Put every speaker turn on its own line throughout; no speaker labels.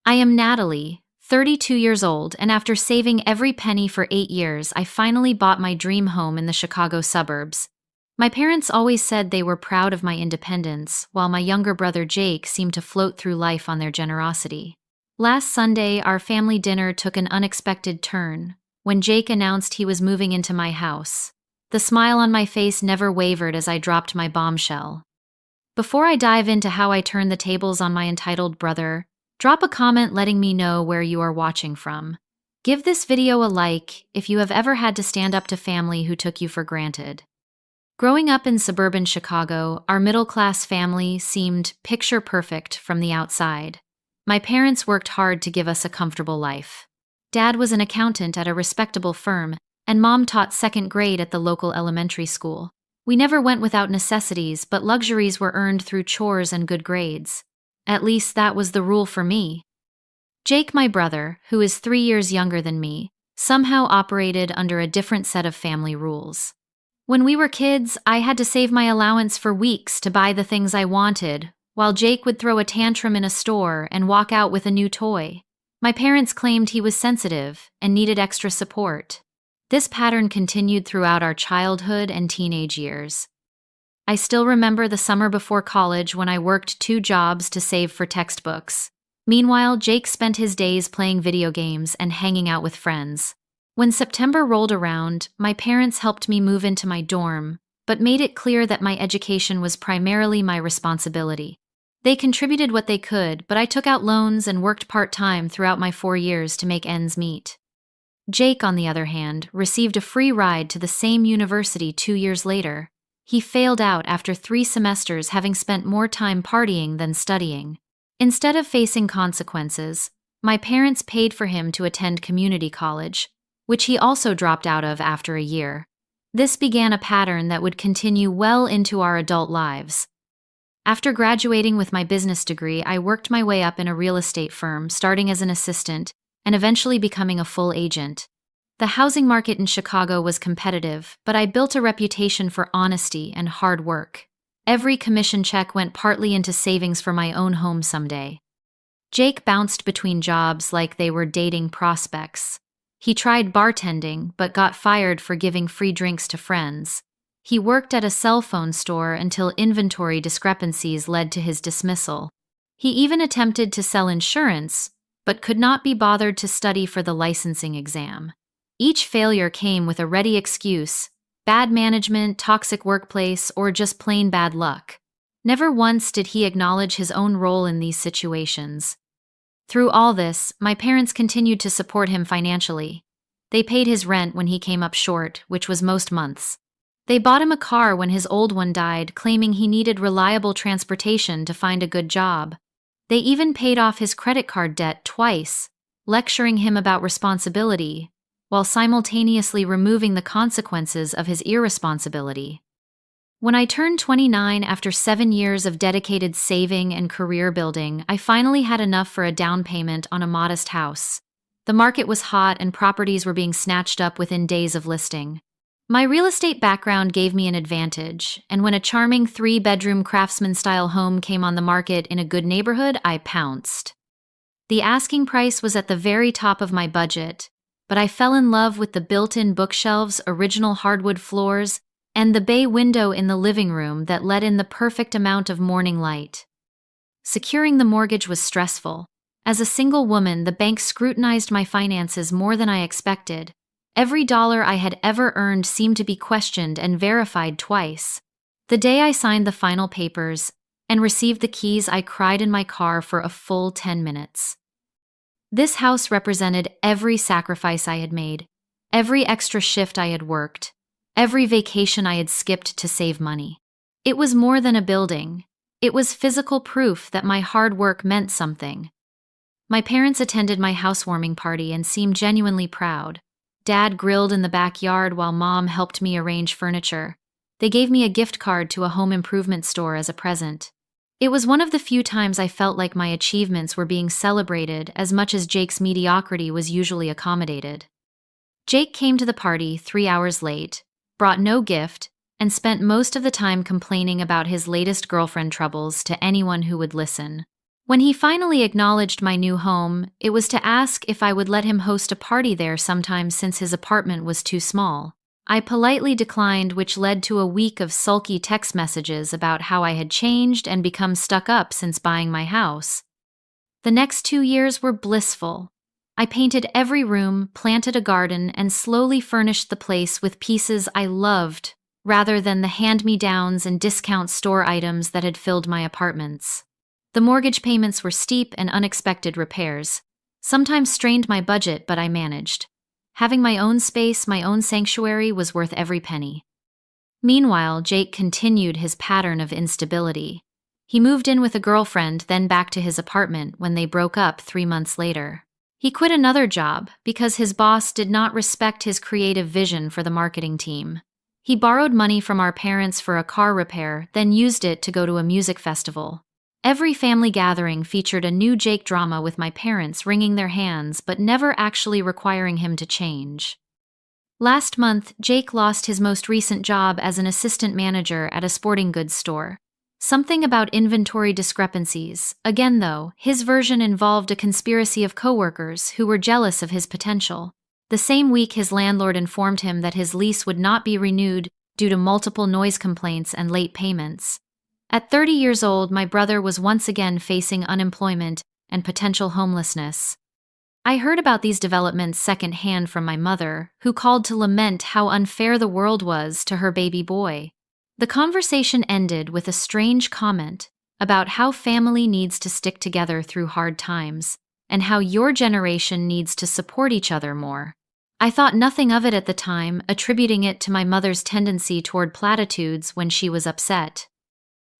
I am Natalie, 32 years old, and after saving every penny for 8 years, I finally bought my dream home in the Chicago suburbs. My parents always said they were proud of my independence, while my younger brother Jake seemed to float through life on their generosity. Last Sunday, our family dinner took an unexpected turn when Jake announced he was moving into my house. The smile on my face never wavered as I dropped my bombshell. Before I dive into how I turned the tables on my entitled brother, drop a comment letting me know where you are watching from. Give this video a like if you have ever had to stand up to family who took you for granted. Growing up in suburban Chicago, our middle-class family seemed picture-perfect from the outside. My parents worked hard to give us a comfortable life. Dad was an accountant at a respectable firm, and Mom taught second grade at the local elementary school. We never went without necessities, but luxuries were earned through chores and good grades. At least that was the rule for me. Jake, my brother, who is 3 years younger than me, somehow operated under a different set of family rules. When we were kids, I had to save my allowance for weeks to buy the things I wanted, while Jake would throw a tantrum in a store and walk out with a new toy. My parents claimed he was sensitive and needed extra support. This pattern continued throughout our childhood and teenage years. I still remember the summer before college when I worked 2 jobs to save for textbooks. Meanwhile, Jake spent his days playing video games and hanging out with friends. When September rolled around, my parents helped me move into my dorm, but made it clear that my education was primarily my responsibility. They contributed what they could, but I took out loans and worked part-time throughout my 4 years to make ends meet. Jake, on the other hand, received a free ride to the same university 2 years later. He failed out after 3 semesters, having spent more time partying than studying. Instead of facing consequences, my parents paid for him to attend community college, which he also dropped out of after a year. This began a pattern that would continue well into our adult lives. After graduating with my business degree, I worked my way up in a real estate firm, starting as an assistant and eventually becoming a full agent. The housing market in Chicago was competitive, but I built a reputation for honesty and hard work. Every commission check went partly into savings for my own home someday. Jake bounced between jobs like they were dating prospects. He tried bartending, but got fired for giving free drinks to friends. He worked at a cell phone store until inventory discrepancies led to his dismissal. He even attempted to sell insurance, but could not be bothered to study for the licensing exam. Each failure came with a ready excuse: bad management, toxic workplace, or just plain bad luck. Never once did he acknowledge his own role in these situations. Through all this, my parents continued to support him financially. They paid his rent when he came up short, which was most months. They bought him a car when his old one died, claiming he needed reliable transportation to find a good job. They even paid off his credit card debt twice, lecturing him about responsibility, while simultaneously removing the consequences of his irresponsibility. When I turned 29 after 7 years of dedicated saving and career building, I finally had enough for a down payment on a modest house. The market was hot and properties were being snatched up within days of listing. My real estate background gave me an advantage, and when a charming 3-bedroom craftsman-style home came on the market in a good neighborhood, I pounced. The asking price was at the very top of my budget, but I fell in love with the built-in bookshelves, original hardwood floors, and the bay window in the living room that let in the perfect amount of morning light. Securing the mortgage was stressful. As a single woman, the bank scrutinized my finances more than I expected. Every dollar I had ever earned seemed to be questioned and verified twice. The day I signed the final papers and received the keys, I cried in my car for a full 10 minutes. This house represented every sacrifice I had made, every extra shift I had worked, every vacation I had skipped to save money. It was more than a building. It was physical proof that my hard work meant something. My parents attended my housewarming party and seemed genuinely proud. Dad grilled in the backyard while Mom helped me arrange furniture. They gave me a gift card to a home improvement store as a present. It was one of the few times I felt like my achievements were being celebrated as much as Jake's mediocrity was usually accommodated. Jake came to the party 3 hours late, brought no gift, and spent most of the time complaining about his latest girlfriend troubles to anyone who would listen. When he finally acknowledged my new home, it was to ask if I would let him host a party there sometime since his apartment was too small. I politely declined, which led to a week of sulky text messages about how I had changed and become stuck up since buying my house. The next 2 years were blissful. I painted every room, planted a garden, and slowly furnished the place with pieces I loved, rather than the hand-me-downs and discount store items that had filled my apartments. The mortgage payments were steep and unexpected repairs sometimes strained my budget, but I managed. Having my own space, my own sanctuary, was worth every penny. Meanwhile, Jake continued his pattern of instability. He moved in with a girlfriend, then back to his apartment when they broke up 3 months later. He quit another job because his boss did not respect his creative vision for the marketing team. He borrowed money from our parents for a car repair, then used it to go to a music festival. Every family gathering featured a new Jake drama, with my parents wringing their hands but never actually requiring him to change. Last month, Jake lost his most recent job as an assistant manager at a sporting goods store. Something about inventory discrepancies. Again, though, his version involved a conspiracy of coworkers who were jealous of his potential. The same week, his landlord informed him that his lease would not be renewed due to multiple noise complaints and late payments. At 30 years old, my brother was once again facing unemployment and potential homelessness. I heard about these developments secondhand from my mother, who called to lament how unfair the world was to her baby boy. The conversation ended with a strange comment about how family needs to stick together through hard times, and how your generation needs to support each other more. I thought nothing of it at the time, attributing it to my mother's tendency toward platitudes when she was upset.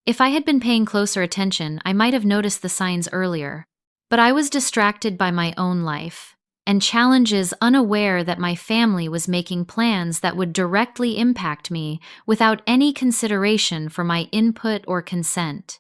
If I had been paying closer attention, I might have noticed the signs earlier, but I was distracted by my own life and challenges, unaware that my family was making plans that would directly impact me without any consideration for my input or consent.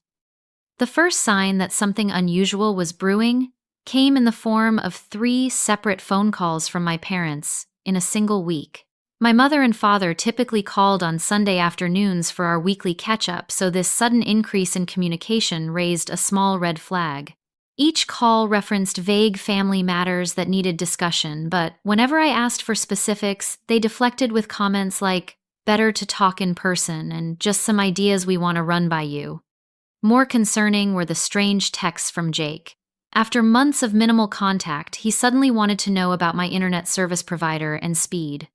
The first sign that something unusual was brewing came in the form of 3 separate phone calls from my parents in a single week. My mother and father typically called on Sunday afternoons for our weekly catch-up, so this sudden increase in communication raised a small red flag. Each call referenced vague family matters that needed discussion, but whenever I asked for specifics, they deflected with comments like, "Better to talk in person," and "just some ideas we want to run by you." More concerning were the strange texts from Jake. After months of minimal contact, he suddenly wanted to know about my internet service provider and speed.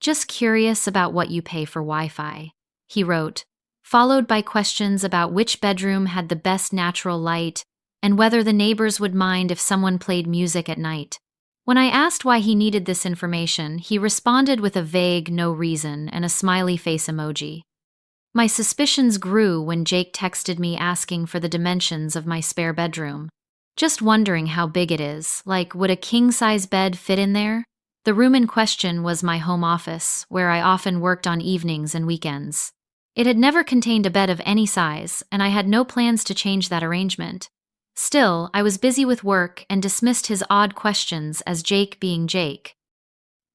"Just curious about what you pay for Wi-Fi," he wrote, followed by questions about which bedroom had the best natural light and whether the neighbors would mind if someone played music at night. When I asked why he needed this information, he responded with a vague "no reason" and a smiley face emoji. My suspicions grew when Jake texted me asking for the dimensions of my spare bedroom. "Just wondering how big it is, like would a king-size bed fit in there?" The room in question was my home office, where I often worked on evenings and weekends. It had never contained a bed of any size, and I had no plans to change that arrangement. Still, I was busy with work and dismissed his odd questions as Jake being Jake.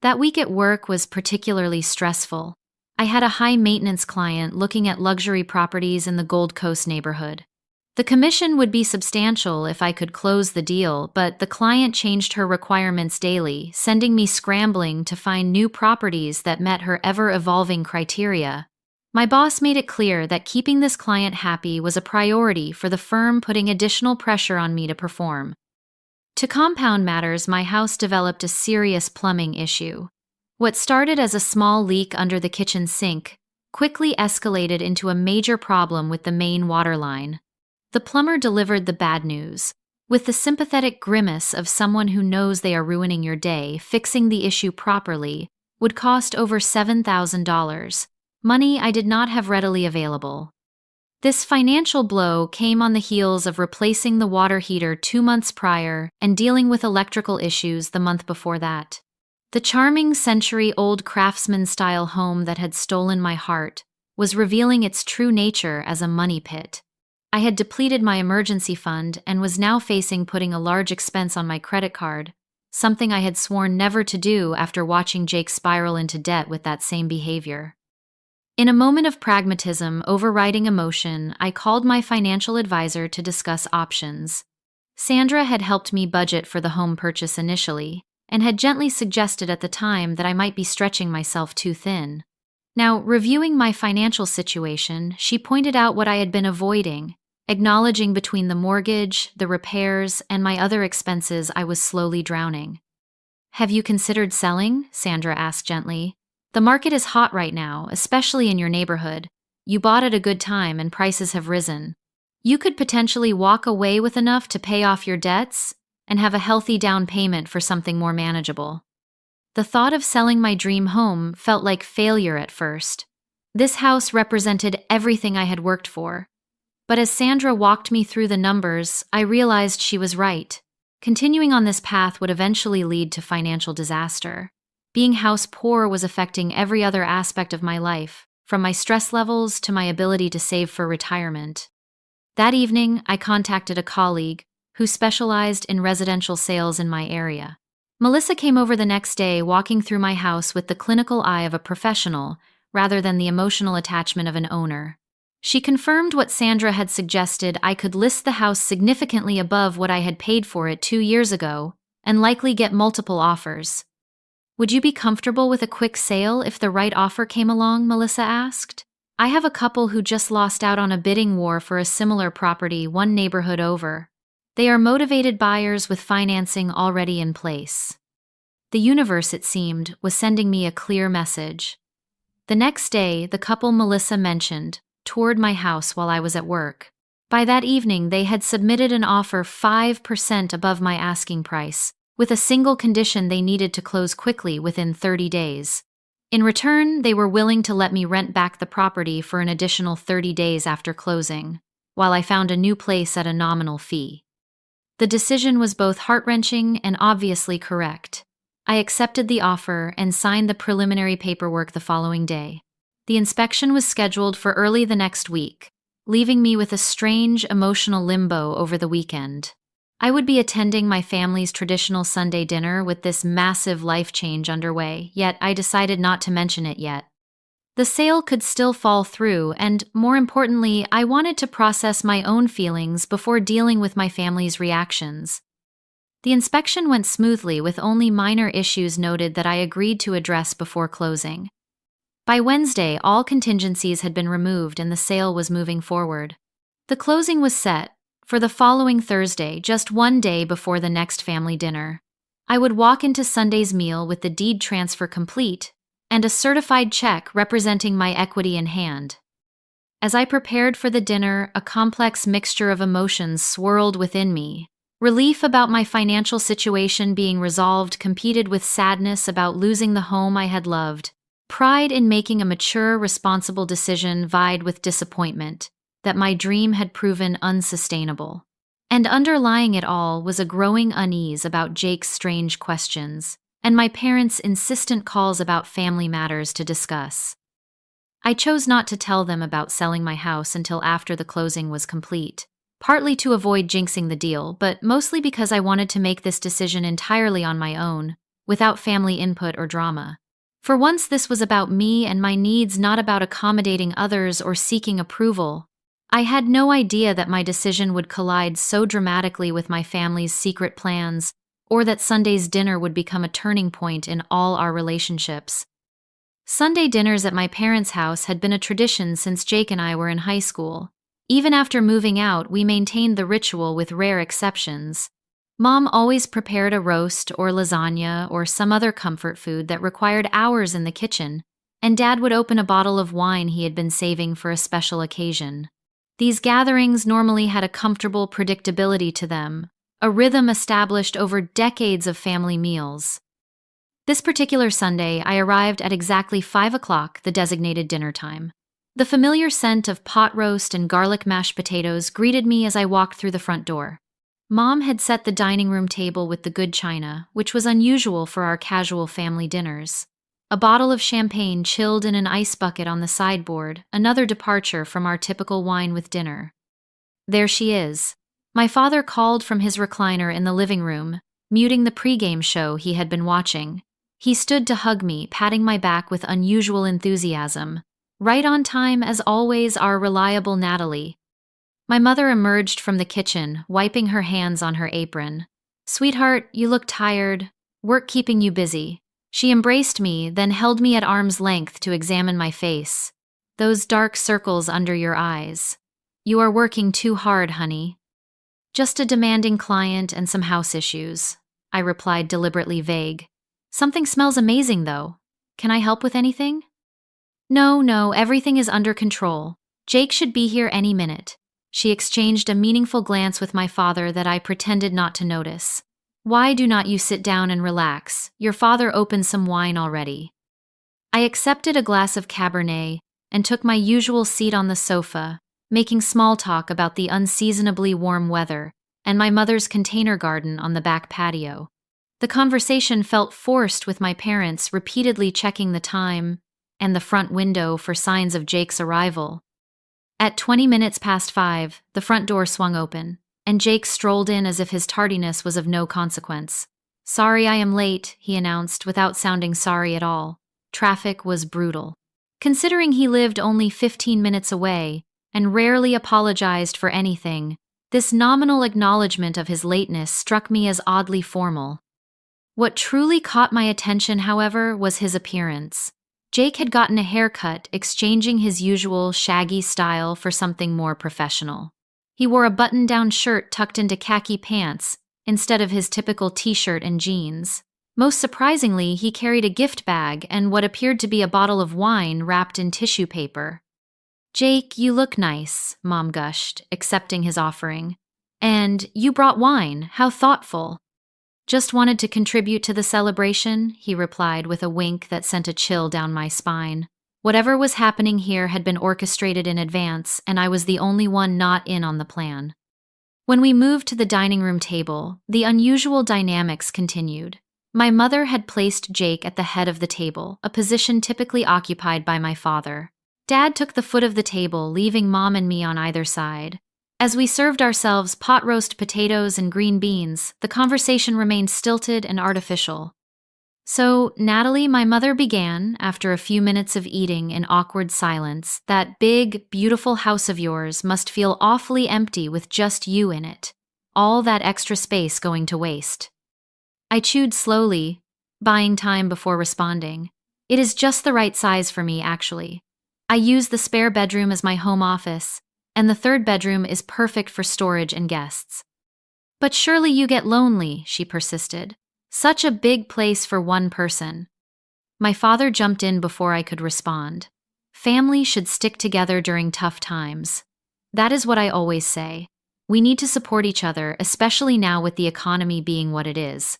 That week at work was particularly stressful. I had a high-maintenance client looking at luxury properties in the Gold Coast neighborhood. The commission would be substantial if I could close the deal, but the client changed her requirements daily, sending me scrambling to find new properties that met her ever-evolving criteria. My boss made it clear that keeping this client happy was a priority for the firm, putting additional pressure on me to perform. To compound matters, my house developed a serious plumbing issue. What started as a small leak under the kitchen sink quickly escalated into a major problem with the main water line. The plumber delivered the bad news. With the sympathetic grimace of someone who knows they are ruining your day, fixing the issue properly would cost over $7,000, money I did not have readily available. This financial blow came on the heels of replacing the water heater 2 months prior and dealing with electrical issues the month before that. The charming century-old craftsman-style home that had stolen my heart was revealing its true nature as a money pit. I had depleted my emergency fund and was now facing putting a large expense on my credit card, something I had sworn never to do after watching Jake spiral into debt with that same behavior. In a moment of pragmatism overriding emotion, I called my financial advisor to discuss options. Sandra had helped me budget for the home purchase initially, and had gently suggested at the time that I might be stretching myself too thin. Now, reviewing my financial situation, she pointed out what I had been avoiding, acknowledging between the mortgage, the repairs, and my other expenses I was slowly drowning. "Have you considered selling?" Sandra asked gently. "The market is hot right now, especially in your neighborhood. You bought at a good time and prices have risen. You could potentially walk away with enough to pay off your debts and have a healthy down payment for something more manageable." The thought of selling my dream home felt like failure at first. This house represented everything I had worked for. But as Sandra walked me through the numbers, I realized she was right. Continuing on this path would eventually lead to financial disaster. Being house poor was affecting every other aspect of my life, from my stress levels to my ability to save for retirement. That evening, I contacted a colleague who specialized in residential sales in my area. Melissa came over the next day, walking through my house with the clinical eye of a professional rather than the emotional attachment of an owner. She confirmed what Sandra had suggested: I could list the house significantly above what I had paid for it 2 years ago and likely get multiple offers. "Would you be comfortable with a quick sale if the right offer came along?" Melissa asked. "I have a couple who just lost out on a bidding war for a similar property one neighborhood over. They are motivated buyers with financing already in place." The universe, it seemed, was sending me a clear message. The next day, the couple Melissa mentioned toured my house while I was at work. By that evening, they had submitted an offer 5% above my asking price, with a single condition: they needed to close quickly within 30 days. In return, they were willing to let me rent back the property for an additional 30 days after closing, while I found a new place at a nominal fee. The decision was both heart-wrenching and obviously correct. I accepted the offer and signed the preliminary paperwork the following day. The inspection was scheduled for early the next week, leaving me with a strange emotional limbo over the weekend. I would be attending my family's traditional Sunday dinner with this massive life change underway, yet I decided not to mention it yet. The sale could still fall through, and more importantly, I wanted to process my own feelings before dealing with my family's reactions. The inspection went smoothly, with only minor issues noted that I agreed to address before closing. By Wednesday, all contingencies had been removed and the sale was moving forward. The closing was set for the following Thursday, just one day before the next family dinner. I would walk into Sunday's meal with the deed transfer complete and a certified check representing my equity in hand. As I prepared for the dinner, a complex mixture of emotions swirled within me. Relief about my financial situation being resolved competed with sadness about losing the home I had loved. Pride in making a mature, responsible decision vied with disappointment that my dream had proven unsustainable. And underlying it all was a growing unease about Jake's strange questions and my parents' insistent calls about family matters to discuss. I chose not to tell them about selling my house until after the closing was complete, partly to avoid jinxing the deal, but mostly because I wanted to make this decision entirely on my own, without family input or drama. For once, this was about me and my needs, not about accommodating others or seeking approval. I had no idea that my decision would collide so dramatically with my family's secret plans, or that Sunday's dinner would become a turning point in all our relationships. Sunday dinners at my parents' house had been a tradition since Jake and I were in high school. Even after moving out, we maintained the ritual with rare exceptions. Mom always prepared a roast or lasagna or some other comfort food that required hours in the kitchen, and Dad would open a bottle of wine he had been saving for a special occasion. These gatherings normally had a comfortable predictability to them, a rhythm established over decades of family meals. This particular Sunday, I arrived at exactly 5 o'clock, the designated dinner time. The familiar scent of pot roast and garlic mashed potatoes greeted me as I walked through the front door. Mom had set the dining room table with the good china, which was unusual for our casual family dinners. A bottle of champagne chilled in an ice bucket on the sideboard, another departure from our typical wine with dinner. There she is. My father called from his recliner in the living room, muting the pregame show he had been watching. He stood to hug me, patting my back with unusual enthusiasm. Right on time, as always, our reliable Natalie. My mother emerged from the kitchen, wiping her hands on her apron. "Sweetheart, you look tired. Work keeping you busy." She embraced me, then held me at arm's length to examine my face. "Those dark circles under your eyes. You are working too hard, honey." "Just a demanding client and some house issues," I replied, deliberately vague. "Something smells amazing, though. Can I help with anything?" No, everything is under control. Jake should be here any minute." She exchanged a meaningful glance with my father that I pretended not to notice. "Why do not you sit down and relax? Your father opened some wine already." I accepted a glass of Cabernet and took my usual seat on the sofa, making small talk about the unseasonably warm weather and my mother's container garden on the back patio. The conversation felt forced with my parents repeatedly checking the time and the front window for signs of Jake's arrival. At 20 minutes past 5, the front door swung open, and Jake strolled in as if his tardiness was of no consequence. "Sorry I am late," he announced without sounding sorry at all. Traffic was brutal. Considering he lived only 15 minutes away and rarely apologized for anything, this nominal acknowledgement of his lateness struck me as oddly formal. What truly caught my attention, however, was his appearance. Jake had gotten a haircut, exchanging his usual shaggy style for something more professional. He wore a button-down shirt tucked into khaki pants instead of his typical t-shirt and jeans. Most surprisingly, he carried a gift bag and what appeared to be a bottle of wine wrapped in tissue paper. "Jake, you look nice," Mom gushed, accepting his offering. "And you brought wine. How thoughtful." "Just wanted to contribute to the celebration," he replied with a wink that sent a chill down my spine. Whatever was happening here had been orchestrated in advance, and I was the only one not in on the plan. When we moved to the dining room table, the unusual dynamics continued. My mother had placed Jake at the head of the table, a position typically occupied by my father. Dad took the foot of the table, leaving Mom and me on either side. As we served ourselves pot roast potatoes and green beans, the conversation remained stilted and artificial. "So, Natalie," my mother began, after a few minutes of eating in awkward silence, "that big, beautiful house of yours must feel awfully empty with just you in it. All that extra space going to waste." I chewed slowly, buying time before responding. "It is just the right size for me, actually. I use the spare bedroom as my home office, and the third bedroom is perfect for storage and guests." "But surely you get lonely," she persisted. "Such a big place for one person." My father jumped in before I could respond. "Family should stick together during tough times. That is what I always say. We need to support each other, especially now with the economy being what it is."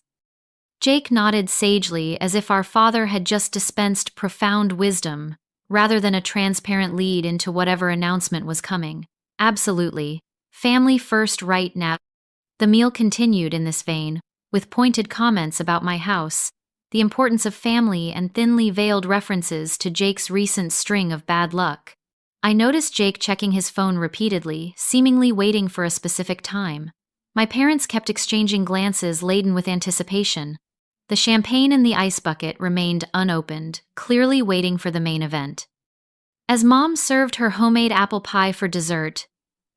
Jake nodded sagely as if our father had just dispensed profound wisdom, rather than a transparent lead into whatever announcement was coming. "Absolutely. Family first right now." The meal continued in this vein, with pointed comments about my house, the importance of family, and thinly veiled references to Jake's recent string of bad luck. I noticed Jake checking his phone repeatedly, seemingly waiting for a specific time. My parents kept exchanging glances laden with anticipation. The champagne in the ice bucket remained unopened, clearly waiting for the main event. As Mom served her homemade apple pie for dessert,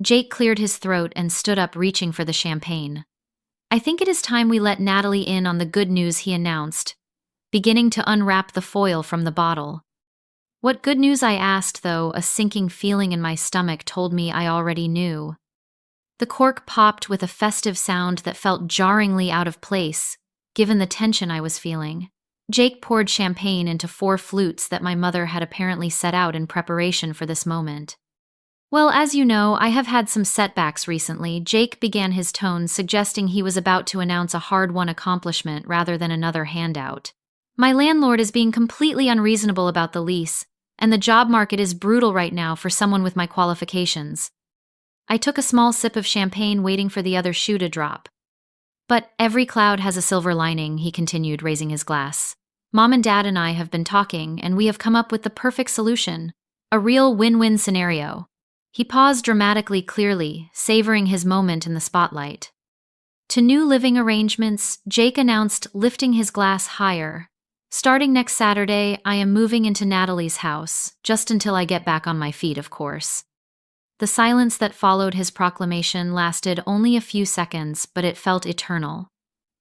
Jake cleared his throat and stood up, reaching for the champagne. "I think it is time we let Natalie in on the good news," he announced, beginning to unwrap the foil from the bottle. What good news, I asked, though a sinking feeling in my stomach told me I already knew. The cork popped with a festive sound that felt jarringly out of place, given the tension I was feeling. Jake poured champagne into 4 flutes that my mother had apparently set out in preparation for this moment. "Well, as you know, I have had some setbacks recently," Jake began, his tone suggesting he was about to announce a hard-won accomplishment rather than another handout. "My landlord is being completely unreasonable about the lease, and the job market is brutal right now for someone with my qualifications." I took a small sip of champagne, waiting for the other shoe to drop. "But every cloud has a silver lining," he continued, raising his glass. "Mom and Dad and I have been talking, and we have come up with the perfect solution. A real win-win scenario." He paused dramatically, clearly, savoring his moment in the spotlight. To new living arrangements, Jake announced, lifting his glass higher. "Starting next Saturday, I am moving into Natalie's house, just until I get back on my feet, of course." The silence that followed his proclamation lasted only a few seconds, but it felt eternal.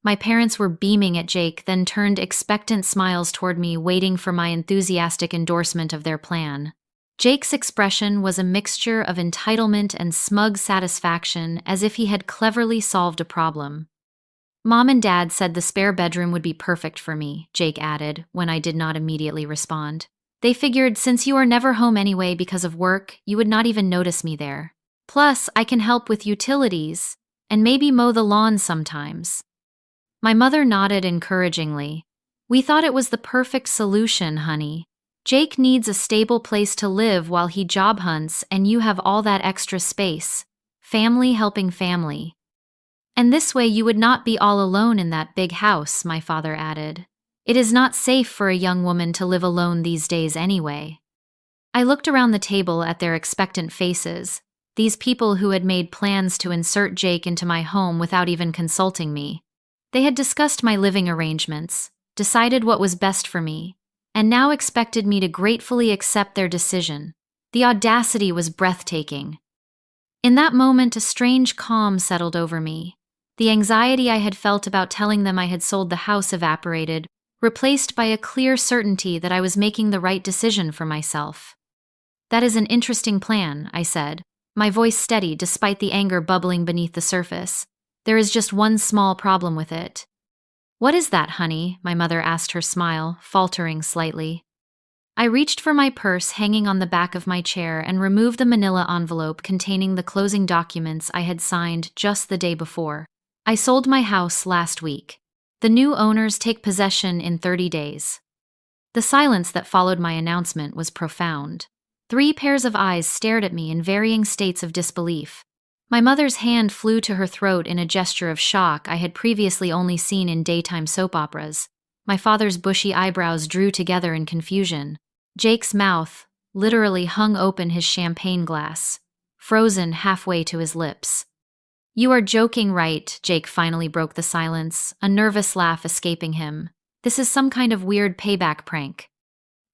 My parents were beaming at Jake, then turned expectant smiles toward me, waiting for my enthusiastic endorsement of their plan. Jake's expression was a mixture of entitlement and smug satisfaction, as if he had cleverly solved a problem. Mom and Dad said the spare bedroom would be perfect for me, Jake added, when I did not immediately respond. They figured since you are never home anyway because of work, you would not even notice me there. Plus, I can help with utilities, and maybe mow the lawn sometimes. My mother nodded encouragingly. We thought it was the perfect solution, honey. Jake needs a stable place to live while he job hunts, and you have all that extra space. Family helping family. And this way you would not be all alone in that big house, my father added. It is not safe for a young woman to live alone these days anyway. I looked around the table at their expectant faces, these people who had made plans to insert Jake into my home without even consulting me. They had discussed my living arrangements, decided what was best for me, and now expected me to gratefully accept their decision. The audacity was breathtaking. In that moment, a strange calm settled over me. The anxiety I had felt about telling them I had sold the house evaporated, replaced by a clear certainty that I was making the right decision for myself. That is an interesting plan, I said, my voice steady despite the anger bubbling beneath the surface. There is just one small problem with it. What is that, honey? My mother asked, her smile faltering slightly. I reached for my purse hanging on the back of my chair and removed the manila envelope containing the closing documents I had signed just the day before. I sold my house last week. The new owners take possession in 30 days. The silence that followed my announcement was profound. 3 pairs of eyes stared at me in varying states of disbelief. My mother's hand flew to her throat in a gesture of shock I had previously only seen in daytime soap operas. My father's bushy eyebrows drew together in confusion. Jake's mouth literally hung open, his champagne glass, frozen halfway to his lips. You are joking, right? Jake finally broke the silence, a nervous laugh escaping him. This is some kind of weird payback prank.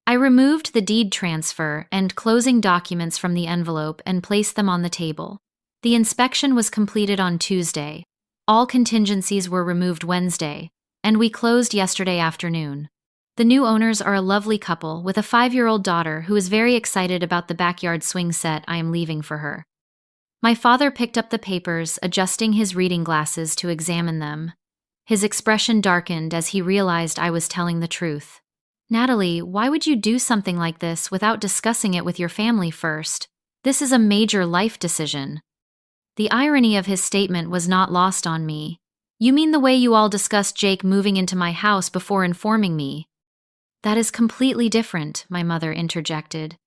I removed the deed transfer and closing documents from the envelope and placed them on the table. The inspection was completed on Tuesday. All contingencies were removed Wednesday, and we closed yesterday afternoon. The new owners are a lovely couple with a 5-year-old daughter who is very excited about the backyard swing set I am leaving for her. My father picked up the papers, adjusting his reading glasses to examine them. His expression darkened as he realized I was telling the truth. Natalie, why would you do something like this without discussing it with your family first? This is a major life decision. The irony of his statement was not lost on me. You mean the way you all discussed Jake moving into my house before informing me? That is completely different, my mother interjected.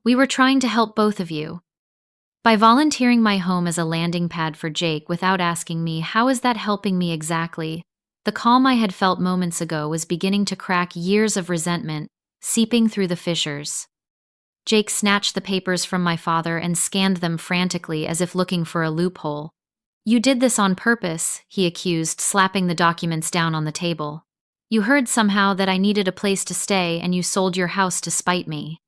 We were trying to help both of you. By volunteering my home as a landing pad for Jake without asking me, how is that helping me exactly? The calm I had felt moments ago was beginning to crack, years of resentment seeping through the fissures. Jake snatched the papers from my father and scanned them frantically as if looking for a loophole. You did this on purpose, he accused, slapping the documents down on the table. You heard somehow that I needed a place to stay and you sold your house to spite me.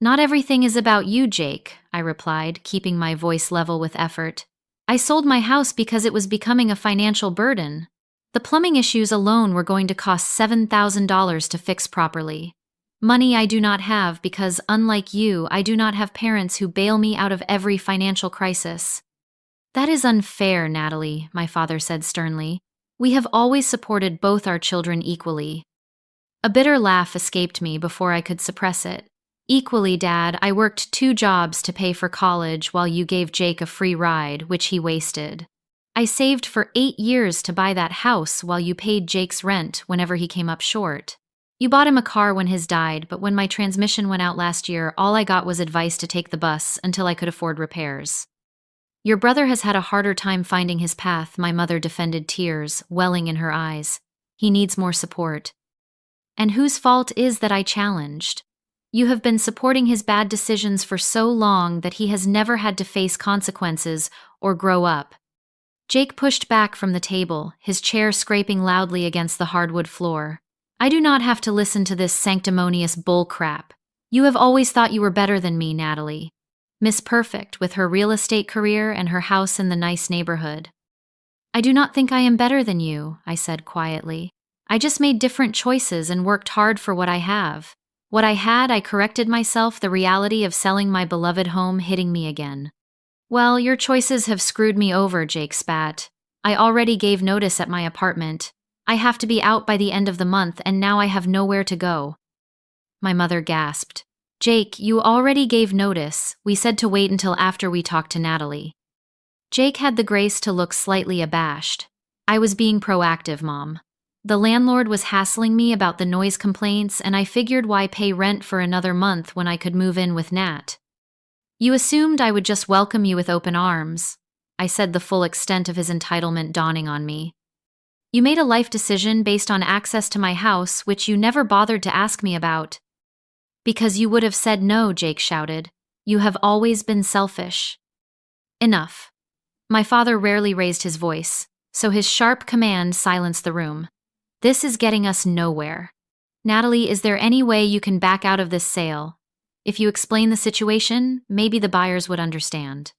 Not everything is about you, Jake, I replied, keeping my voice level with effort. I sold my house because it was becoming a financial burden. The plumbing issues alone were going to cost $7,000 to fix properly. Money I do not have because, unlike you, I do not have parents who bail me out of every financial crisis. That is unfair, Natalie, my father said sternly. We have always supported both our children equally. A bitter laugh escaped me before I could suppress it. Equally, Dad, I worked 2 jobs to pay for college while you gave Jake a free ride, which he wasted. I saved for 8 years to buy that house while you paid Jake's rent whenever he came up short. You bought him a car when his died, but when my transmission went out last year, all I got was advice to take the bus until I could afford repairs. Your brother has had a harder time finding his path, my mother defended, tears welling in her eyes. He needs more support. And whose fault is that I challenged? You have been supporting his bad decisions for so long that he has never had to face consequences or grow up. Jake pushed back from the table, his chair scraping loudly against the hardwood floor. I do not have to listen to this sanctimonious bull crap. You have always thought you were better than me, Natalie. Miss Perfect with her real estate career and her house in the nice neighborhood. I do not think I am better than you, I said quietly. I just made different choices and worked hard for what I have. What I had, I corrected myself, the reality of selling my beloved home hitting me again. Well, your choices have screwed me over, Jake spat. I already gave notice at my apartment. I have to be out by the end of the month and now I have nowhere to go. My mother gasped. Jake, you already gave notice. We said to wait until after we talked to Natalie. Jake had the grace to look slightly abashed. I was being proactive, Mom. The landlord was hassling me about the noise complaints and I figured why pay rent for another month when I could move in with Nat. You assumed I would just welcome you with open arms. I said, the full extent of his entitlement dawning on me. You made a life decision based on access to my house, which you never bothered to ask me about. Because you would have said no, Jake shouted. You have always been selfish. Enough. My father rarely raised his voice, so his sharp command silenced the room. This is getting us nowhere. Natalie, is there any way you can back out of this sale? If you explain the situation, maybe the buyers would understand.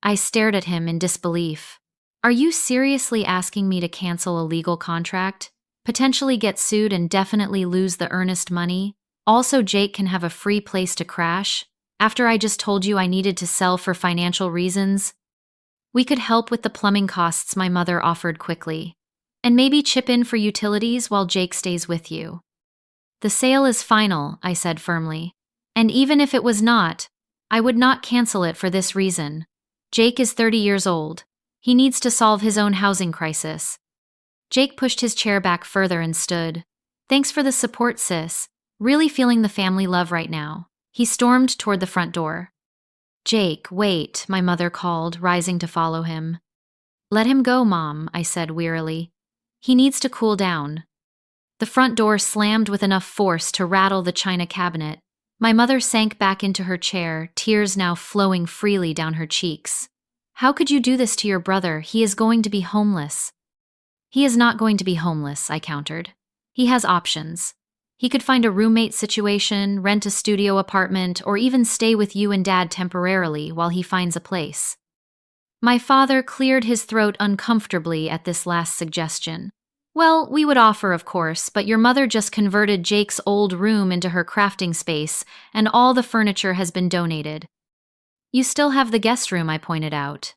I stared at him in disbelief. Are you seriously asking me to cancel a legal contract, potentially get sued and definitely lose the earnest money? Also, Jake can have a free place to crash, after I just told you I needed to sell for financial reasons? We could help with the plumbing costs, my mother offered quickly, and maybe chip in for utilities while Jake stays with you. The sale is final, I said firmly, and even if it was not, I would not cancel it for this reason. Jake is 30 years old. He needs to solve his own housing crisis. Jake pushed his chair back further and stood. Thanks for the support, sis. Really feeling the family love right now. He stormed toward the front door. Jake, wait, my mother called, rising to follow him. Let him go, Mom, I said wearily. He needs to cool down. The front door slammed with enough force to rattle the china cabinet. My mother sank back into her chair, tears now flowing freely down her cheeks. How could you do this to your brother? He is going to be homeless. He is not going to be homeless, I countered. He has options. He could find a roommate situation, rent a studio apartment, or even stay with you and Dad temporarily while he finds a place. My father cleared his throat uncomfortably at this last suggestion. Well, we would offer, of course, but your mother just converted Jake's old room into her crafting space, and all the furniture has been donated. You still have the guest room, I pointed out.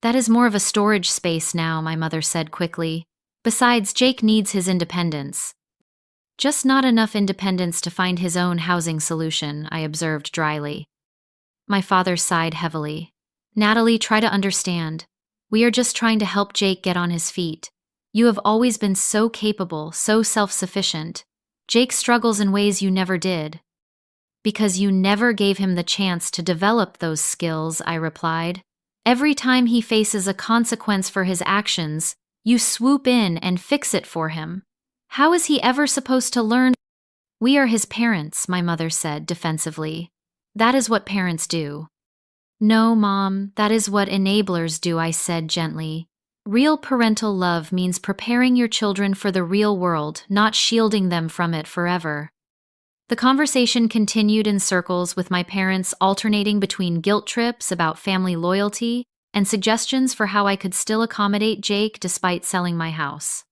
That is more of a storage space now, my mother said quickly. Besides, Jake needs his independence. Just not enough independence to find his own housing solution, I observed dryly. My father sighed heavily. Natalie, try to understand. We are just trying to help Jake get on his feet. You have always been so capable, so self-sufficient. Jake struggles in ways you never did. Because you never gave him the chance to develop those skills, I replied. Every time he faces a consequence for his actions, you swoop in and fix it for him. How is he ever supposed to learn? We are his parents, my mother said defensively. That is what parents do. No, Mom, that is what enablers do, I said gently. Real parental love means preparing your children for the real world, not shielding them from it forever. The conversation continued in circles, with my parents alternating between guilt trips about family loyalty and suggestions for how I could still accommodate Jake despite selling my house.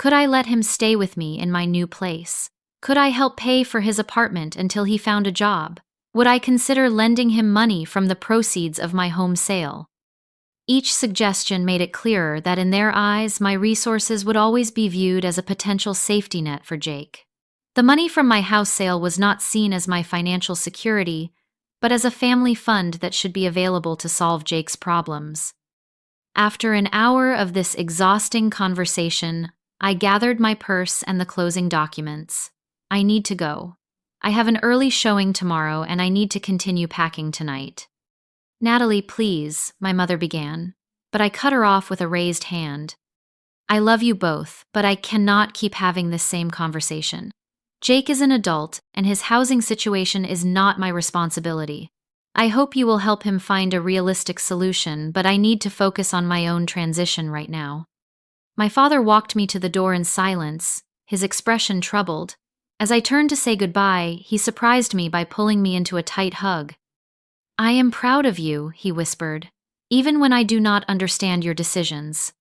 Could I let him stay with me in my new place? Could I help pay for his apartment until he found a job? Would I consider lending him money from the proceeds of my home sale? Each suggestion made it clearer that in their eyes, my resources would always be viewed as a potential safety net for Jake. The money from my house sale was not seen as my financial security, but as a family fund that should be available to solve Jake's problems. After an hour of this exhausting conversation, I gathered my purse and the closing documents. I need to go. I have an early showing tomorrow and I need to continue packing tonight. Natalie, please, my mother began, but I cut her off with a raised hand. I love you both, but I cannot keep having this same conversation. Jake is an adult, and his housing situation is not my responsibility. I hope you will help him find a realistic solution, but I need to focus on my own transition right now. My father walked me to the door in silence, his expression troubled. As I turned to say goodbye, he surprised me by pulling me into a tight hug. I am proud of you, he whispered, even when I do not understand your decisions.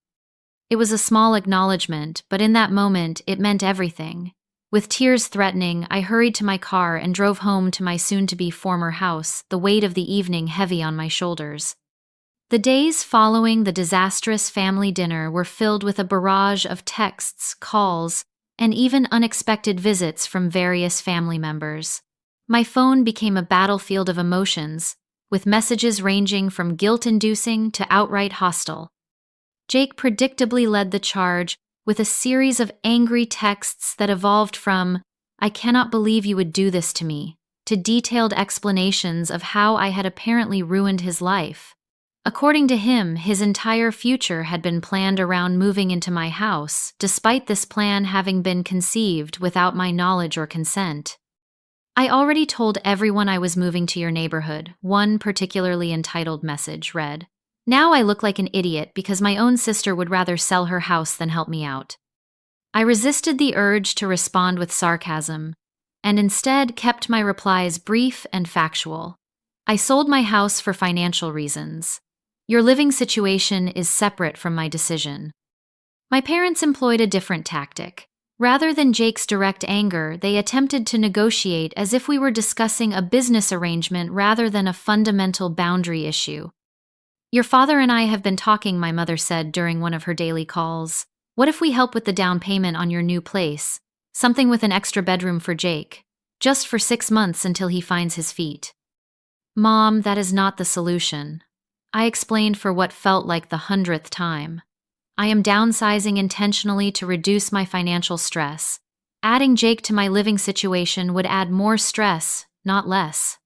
It was a small acknowledgement, but in that moment it meant everything. With tears threatening, I hurried to my car and drove home to my soon-to-be former house, the weight of the evening heavy on my shoulders. The days following the disastrous family dinner were filled with a barrage of texts, calls, and even unexpected visits from various family members. My phone became a battlefield of emotions, with messages ranging from guilt-inducing to outright hostile. Jake predictably led the charge with a series of angry texts that evolved from, "I cannot believe you would do this to me," to detailed explanations of how I had apparently ruined his life. According to him, his entire future had been planned around moving into my house, despite this plan having been conceived without my knowledge or consent. "I already told everyone I was moving to your neighborhood," one particularly entitled message read. "Now I look like an idiot because my own sister would rather sell her house than help me out." I resisted the urge to respond with sarcasm, and instead kept my replies brief and factual. "I sold my house for financial reasons. Your living situation is separate from my decision." My parents employed a different tactic. Rather than Jake's direct anger, they attempted to negotiate as if we were discussing a business arrangement rather than a fundamental boundary issue. "Your father and I have been talking," my mother said during one of her daily calls. "What if we help with the down payment on your new place? Something with an extra bedroom for Jake. Just for 6 months until he finds his feet." "Mom, that is not the solution." I explained for what felt like the 100th time. "I am downsizing intentionally to reduce my financial stress. Adding Jake to my living situation would add more stress, not less."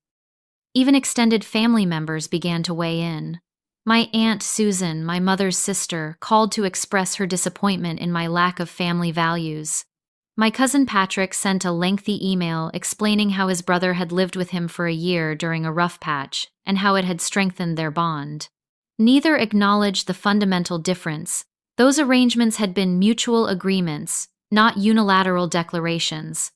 Even extended family members began to weigh in. My Aunt Susan, my mother's sister, called to express her disappointment in my lack of family values. My cousin Patrick sent a lengthy email explaining how his brother had lived with him for a year during a rough patch and how it had strengthened their bond. Neither acknowledged the fundamental difference. Those arrangements had been mutual agreements, not unilateral declarations.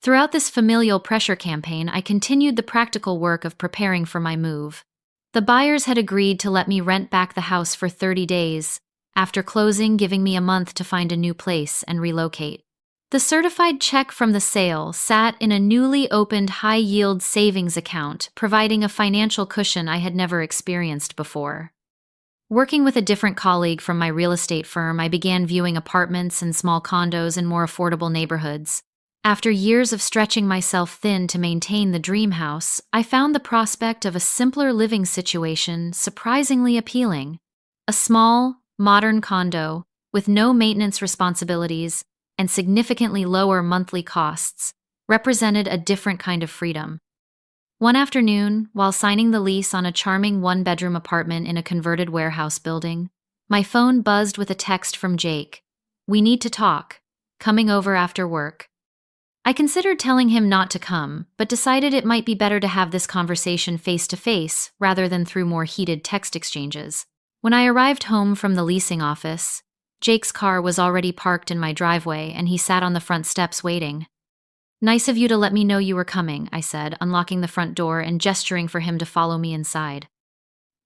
Throughout this familial pressure campaign, I continued the practical work of preparing for my move. The buyers had agreed to let me rent back the house for 30 days, after closing giving me a month to find a new place and relocate. The certified check from the sale sat in a newly opened high-yield savings account, providing a financial cushion I had never experienced before. Working with a different colleague from my real estate firm, I began viewing apartments and small condos in more affordable neighborhoods. After years of stretching myself thin to maintain the dream house, I found the prospect of a simpler living situation surprisingly appealing. A small, modern condo with no maintenance responsibilities and significantly lower monthly costs represented a different kind of freedom. One afternoon, while signing the lease on a charming one-bedroom apartment in a converted warehouse building, my phone buzzed with a text from Jake. "We need to talk. Coming over after work." I considered telling him not to come, but decided it might be better to have this conversation face-to-face rather than through more heated text exchanges. When I arrived home from the leasing office, Jake's car was already parked in my driveway and he sat on the front steps waiting. "Nice of you to let me know you were coming," I said, unlocking the front door and gesturing for him to follow me inside.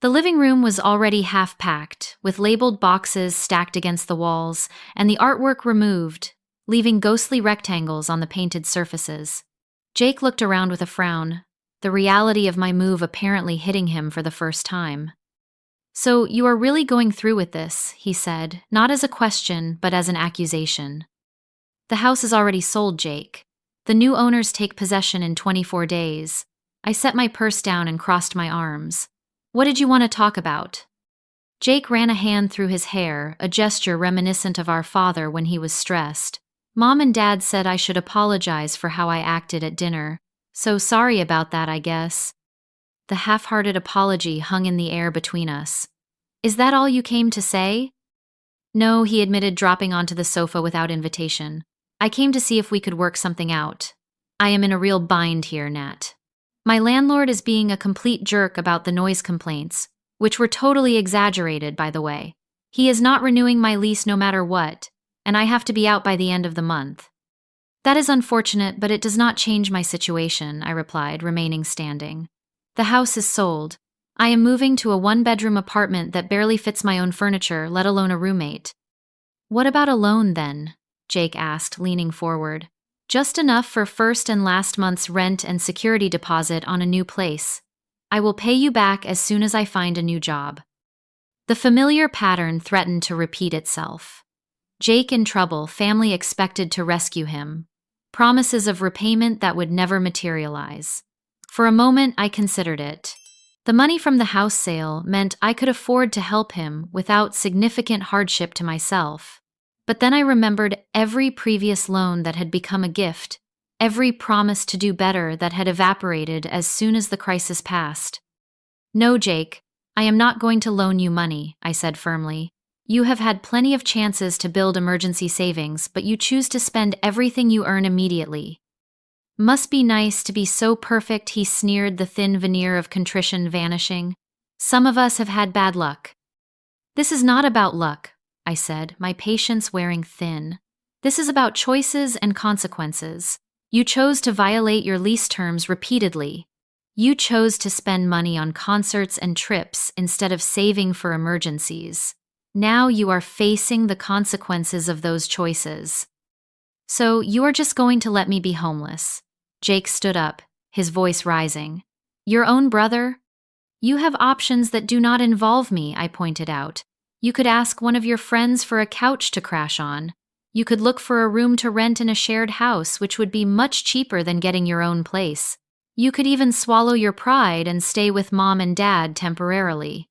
The living room was already half-packed, with labeled boxes stacked against the walls and the artwork removed, leaving ghostly rectangles on the painted surfaces. Jake looked around with a frown, the reality of my move apparently hitting him for the first time. "So you are really going through with this," he said, not as a question, but as an accusation. "The house is already sold, Jake. The new owners take possession in 24 days. I set my purse down and crossed my arms. "What did you want to talk about?" Jake ran a hand through his hair, a gesture reminiscent of our father when he was stressed. "Mom and Dad said I should apologize for how I acted at dinner. So sorry about that, I guess." The half-hearted apology hung in the air between us. "Is that all you came to say?" "No," he admitted, dropping onto the sofa without invitation. "I came to see if we could work something out. I am in a real bind here, Nat. My landlord is being a complete jerk about the noise complaints, which were totally exaggerated, by the way. He is not renewing my lease no matter what, and I have to be out by the end of the month." "That is unfortunate, but it does not change my situation," I replied, remaining standing. The house is sold. I am moving to a one-bedroom apartment that barely fits my own furniture, let alone a roommate. What about a loan then? Jake asked, leaning forward. Just enough for first and last month's rent and security deposit on a new place. I will pay you back as soon as I find a new job. The familiar pattern threatened to repeat itself. Jake in trouble, family expected to rescue him. Promises of repayment that would never materialize. For a moment, I considered it. The money from the house sale meant I could afford to help him without significant hardship to myself. But then I remembered every previous loan that had become a gift, every promise to do better that had evaporated as soon as the crisis passed. No, Jake, I am not going to loan you money, I said firmly. You have had plenty of chances to build emergency savings, but you choose to spend everything you earn immediately. Must be nice to be so perfect, he sneered, the thin veneer of contrition vanishing. Some of us have had bad luck. This is not about luck, I said, my patience wearing thin. This is about choices and consequences. You chose to violate your lease terms repeatedly. You chose to spend money on concerts and trips instead of saving for emergencies. Now you are facing the consequences of those choices. So you are just going to let me be homeless? Jake stood up, his voice rising. Your own brother? You have options that do not involve me, I pointed out. You could ask one of your friends for a couch to crash on. You could look for a room to rent in a shared house, which would be much cheaper than getting your own place. You could even swallow your pride and stay with mom and dad temporarily.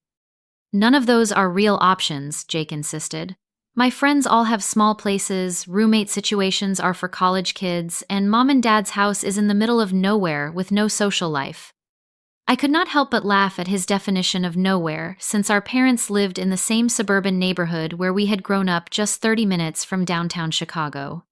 None of those are real options, Jake insisted. My friends all have small places, roommate situations are for college kids, and mom and dad's house is in the middle of nowhere with no social life. I could not help but laugh at his definition of nowhere, since our parents lived in the same suburban neighborhood where we had grown up just 30 minutes from downtown Chicago.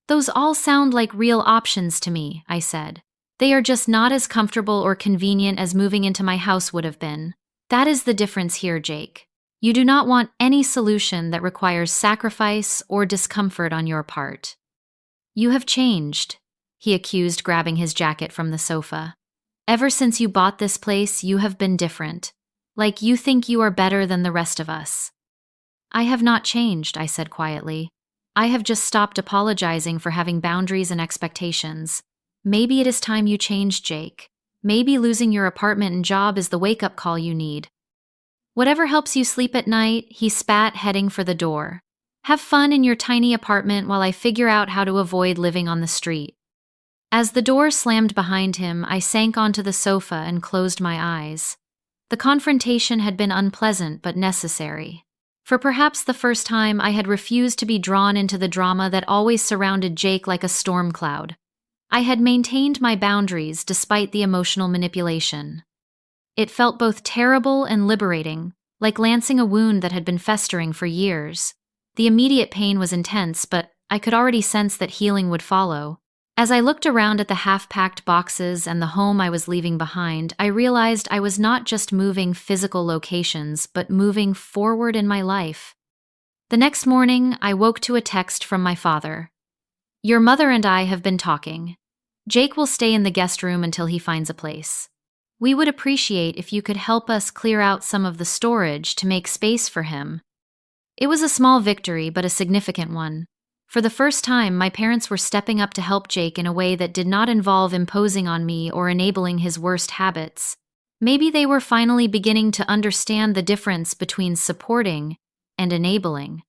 Those all sound like real options to me, I said. They are just not as comfortable or convenient as moving into my house would have been. That is the difference here, Jake. You do not want any solution that requires sacrifice or discomfort on your part. You have changed, he accused, grabbing his jacket from the sofa. Ever since you bought this place, you have been different. Like you think you are better than the rest of us. I have not changed, I said quietly. I have just stopped apologizing for having boundaries and expectations. Maybe it is time you changed, Jake. Maybe losing your apartment and job is the wake-up call you need. Whatever helps you sleep at night, he spat, heading for the door. Have fun in your tiny apartment while I figure out how to avoid living on the street. As the door slammed behind him, I sank onto the sofa and closed my eyes. The confrontation had been unpleasant but necessary. For perhaps the first time, I had refused to be drawn into the drama that always surrounded Jake like a storm cloud. I had maintained my boundaries despite the emotional manipulation. It felt both terrible and liberating, like lancing a wound that had been festering for years. The immediate pain was intense, but I could already sense that healing would follow. As I looked around at the half-packed boxes and the home I was leaving behind, I realized I was not just moving physical locations, but moving forward in my life. The next morning, I woke to a text from my father. Your mother and I have been talking. Jake will stay in the guest room until he finds a place. We would appreciate if you could help us clear out some of the storage to make space for him. It was a small victory, but a significant one. For the first time, my parents were stepping up to help Jake in a way that did not involve imposing on me or enabling his worst habits. Maybe they were finally beginning to understand the difference between supporting and enabling.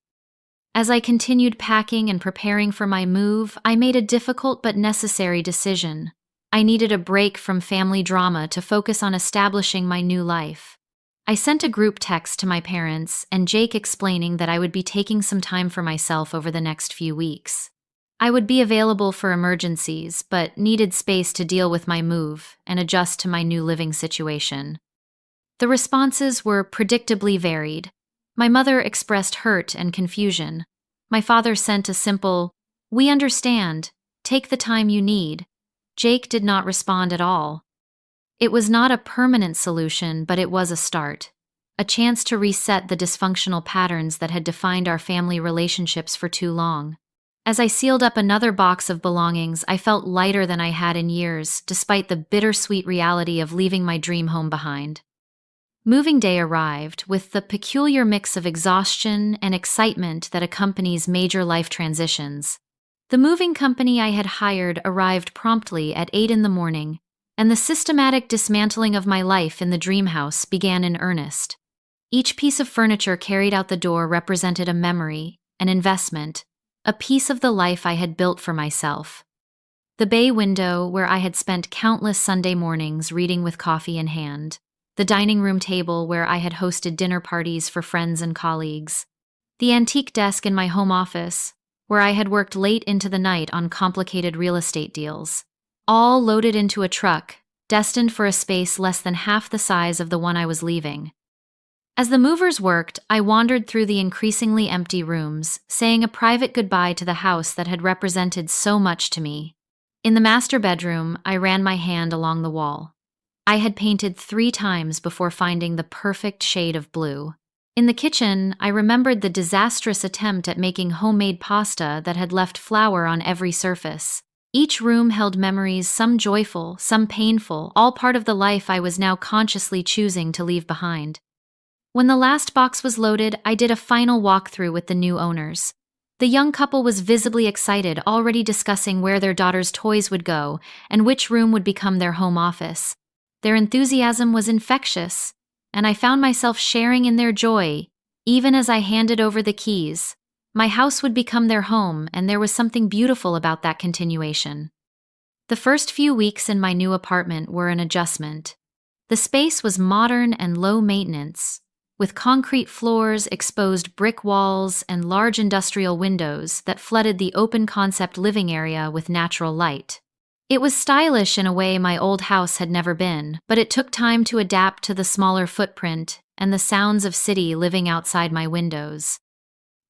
As I continued packing and preparing for my move, I made a difficult but necessary decision. I needed a break from family drama to focus on establishing my new life. I sent a group text to my parents and Jake explaining that I would be taking some time for myself over the next few weeks. I would be available for emergencies, but needed space to deal with my move and adjust to my new living situation. The responses were predictably varied. My mother expressed hurt and confusion. My father sent a simple, "We understand. Take the time you need." Jake did not respond at all. It was not a permanent solution, but it was a start. A chance to reset the dysfunctional patterns that had defined our family relationships for too long. As I sealed up another box of belongings, I felt lighter than I had in years, despite the bittersweet reality of leaving my dream home behind. Moving day arrived, with the peculiar mix of exhaustion and excitement that accompanies major life transitions. The moving company I had hired arrived promptly at 8 in the morning, and the systematic dismantling of my life in the dream house began in earnest. Each piece of furniture carried out the door represented a memory, an investment, a piece of the life I had built for myself. The bay window, where I had spent countless Sunday mornings reading with coffee in hand. The dining room table, where I had hosted dinner parties for friends and colleagues. The antique desk in my home office, where I had worked late into the night on complicated real estate deals. All loaded into a truck, destined for a space less than half the size of the one I was leaving. As the movers worked, I wandered through the increasingly empty rooms, saying a private goodbye to the house that had represented so much to me. In the master bedroom, I ran my hand along the wall. I had painted 3 times before finding the perfect shade of blue. In the kitchen, I remembered the disastrous attempt at making homemade pasta that had left flour on every surface. Each room held memories, some joyful, some painful, all part of the life I was now consciously choosing to leave behind. When the last box was loaded, I did a final walkthrough with the new owners. The young couple was visibly excited, already discussing where their daughter's toys would go and which room would become their home office. Their enthusiasm was infectious, and I found myself sharing in their joy, even as I handed over the keys. My house would become their home, and there was something beautiful about that continuation. The first few weeks in my new apartment were an adjustment. The space was modern and low maintenance, with concrete floors, exposed brick walls, and large industrial windows that flooded the open-concept living area with natural light. It was stylish in a way my old house had never been, but it took time to adapt to the smaller footprint and the sounds of city living outside my windows.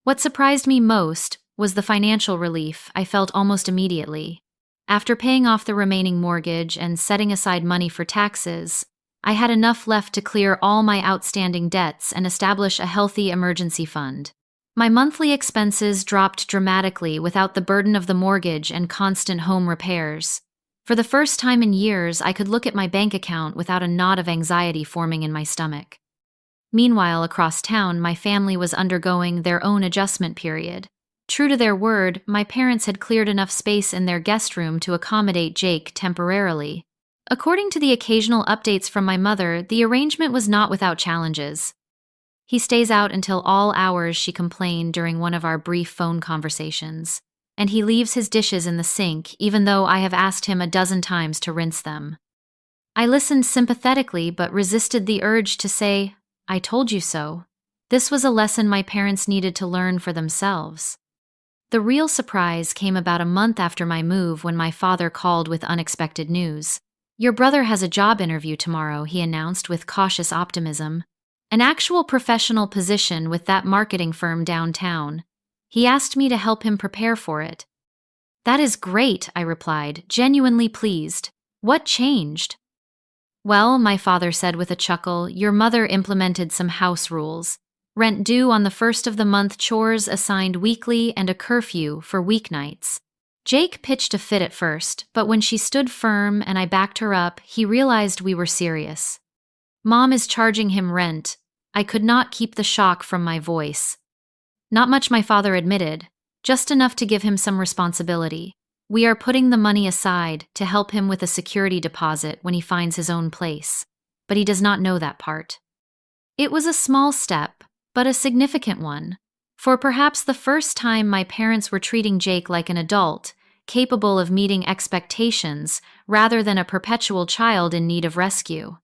What surprised me most was the financial relief I felt almost immediately. After paying off the remaining mortgage and setting aside money for taxes, I had enough left to clear all my outstanding debts and establish a healthy emergency fund. My monthly expenses dropped dramatically without the burden of the mortgage and constant home repairs. For the first time in years, I could look at my bank account without a knot of anxiety forming in my stomach. Meanwhile, across town, my family was undergoing their own adjustment period. True to their word, my parents had cleared enough space in their guest room to accommodate Jake temporarily. According to the occasional updates from my mother, the arrangement was not without challenges. "He stays out until all hours," she complained during one of our brief phone conversations. "And he leaves his dishes in the sink, even though I have asked him a dozen times to rinse them." I listened sympathetically but resisted the urge to say, "I told you so." This was a lesson my parents needed to learn for themselves. The real surprise came about a month after my move when my father called with unexpected news. "Your brother has a job interview tomorrow," he announced with cautious optimism. "An actual professional position with that marketing firm downtown. He asked me to help him prepare for it." "That is great," I replied, genuinely pleased. "What changed?" "Well," my father said with a chuckle, "your mother implemented some house rules. Rent due on the first of the month, chores assigned weekly, and a curfew for weeknights." Jake pitched a fit at first, but when she stood firm and I backed her up, he realized we were serious. "Mom is charging him rent." I could not keep the shock from my voice. "Not much," my father admitted, "just enough to give him some responsibility. We are putting the money aside to help him with a security deposit when he finds his own place. But he does not know that part." It was a small step, but a significant one. For perhaps the first time my parents were treating Jake like an adult, capable of meeting expectations rather than a perpetual child in need of rescue.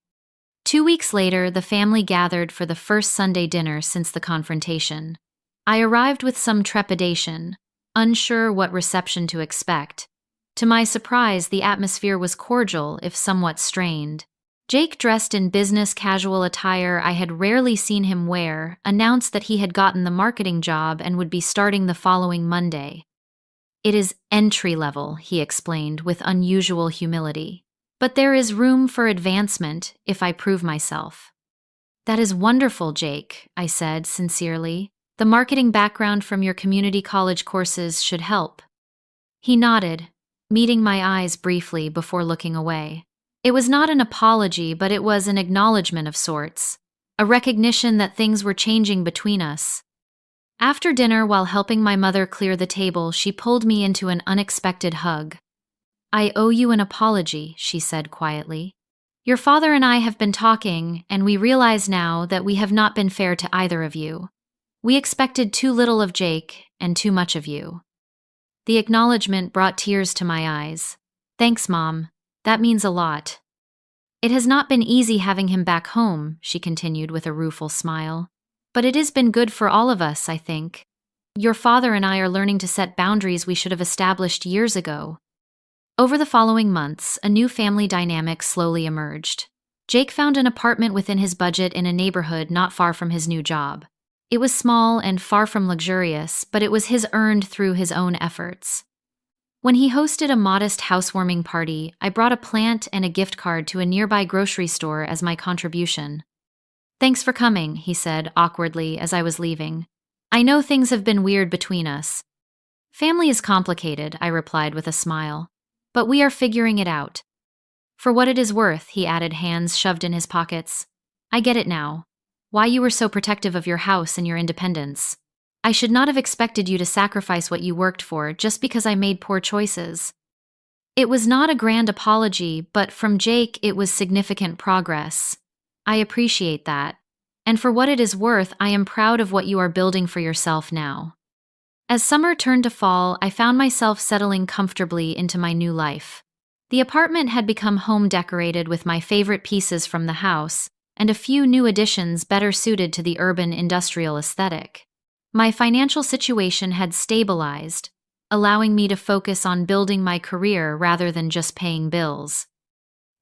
2 weeks later, the family gathered for the first Sunday dinner since the confrontation. I arrived with some trepidation, unsure what reception to expect. To my surprise, the atmosphere was cordial, if somewhat strained. Jake, dressed in business casual attire I had rarely seen him wear, announced that he had gotten the marketing job and would be starting the following Monday. "It is entry level," he explained with unusual humility. "But there is room for advancement if I prove myself." "That is wonderful, Jake," I said sincerely. The marketing background from your community college courses should help. He nodded, meeting my eyes briefly before looking away. It was not an apology, but it was an acknowledgement of sorts, a recognition that things were changing between us. After dinner, while helping my mother clear the table, she pulled me into an unexpected hug. "I owe you an apology," she said quietly. "Your father and I have been talking, and we realize now that we have not been fair to either of you. We expected too little of Jake and too much of you." The acknowledgement brought tears to my eyes. "Thanks, Mom. That means a lot." "It has not been easy having him back home," she continued with a rueful smile. "But it has been good for all of us, I think. Your father and I are learning to set boundaries we should have established years ago." Over the following months, a new family dynamic slowly emerged. Jake found an apartment within his budget in a neighborhood not far from his new job. It was small and far from luxurious, but it was his earned through his own efforts. When he hosted a modest housewarming party, I brought a plant and a gift card to a nearby grocery store as my contribution. "Thanks for coming," he said awkwardly as I was leaving. "I know things have been weird between us." "Family is complicated," I replied with a smile. "But we are figuring it out." "For what it is worth," he added, hands shoved in his pockets. "I get it now. Why you were so protective of your house and your independence. I should not have expected you to sacrifice what you worked for just because I made poor choices." It was not a grand apology, but from Jake it was significant progress. "I appreciate that. And for what it is worth, I am proud of what you are building for yourself now." As summer turned to fall, I found myself settling comfortably into my new life. The apartment had become home decorated with my favorite pieces from the house, and a few new additions better suited to the urban industrial aesthetic. My financial situation had stabilized, allowing me to focus on building my career rather than just paying bills.